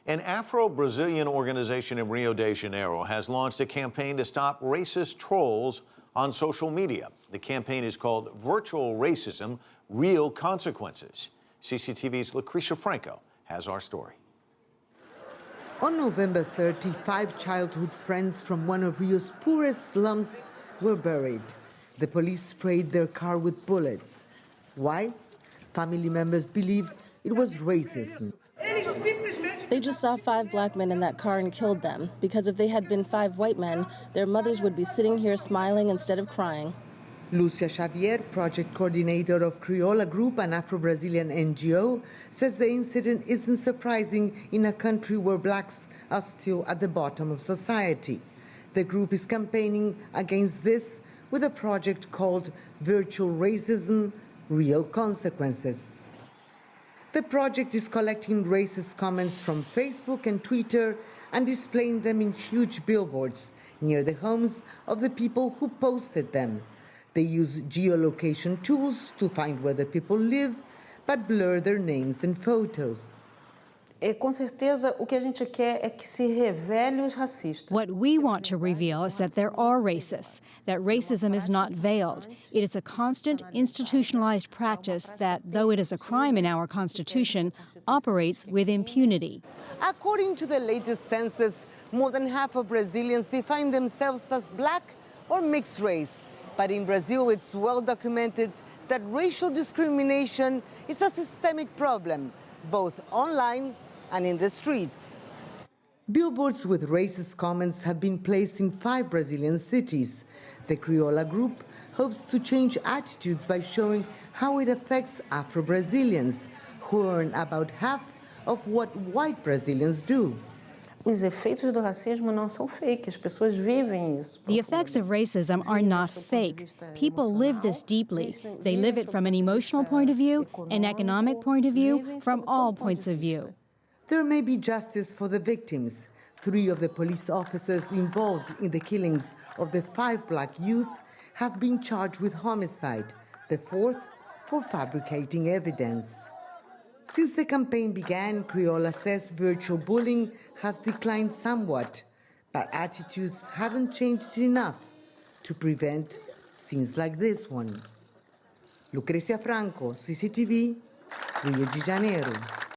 An afro-Brazilian organization in Rio de Janeiro has launched a campaign to stop racist trolls on social media. The campaign is called Virtual Racism, Real Consequences. CCTV's Lucrecia Franco has our story. On November 30, 5 childhood friends from one of Rio's poorest slums were buried. The police sprayed their car with bullets. Why? Family members believe it was racism. They just saw 5 black men in that car and killed them, because if they had been 5 white men, their mothers would be sitting here smiling instead of crying. Lucia Xavier, project coordinator of Criolla Group, an Afro-Brazilian NGO, says the incident isn't surprising in a country where blacks are still at the bottom of society. The group is campaigning against this with a project called Virtual Racism, Real Consequences. The project is collecting racist comments from Facebook and Twitter and displaying them in huge billboards near the homes of the people who posted them. They use geolocation tools to find where the people live, but blur their names and photos. Com certeza, o que a gente quer é que se revele os racistas. What we want to reveal is that there are racists, that racism is not veiled. It is a constant, institutionalized practice that, though it is a crime in our Constitution, operates with impunity. According to the latest census, more than half of Brazilians define themselves as black or mixed race. But in Brazil, it's well documented that racial discrimination is a systemic problem, both online and in the streets. Billboards with racist comments have been placed in 5 Brazilian cities. The Criolla Group hopes to change attitudes by showing how it affects Afro-Brazilians, who earn about half of what white Brazilians do. Os efeitos do racismo não são fake, as pessoas vivem isso. The effects of racism are not fake. People live this deeply. They live it from an emotional point of view, an economic point of view, from all points of view. There may be justice for the victims. 3 of the police officers involved in the killings of the 5 black youth have been charged with homicide, the 4th for fabricating evidence. Since the campaign began, Criolla says virtual bullying has declined somewhat, but attitudes haven't changed enough to prevent scenes like this one. Lucrecia Franco, CCTV, Rio de Janeiro.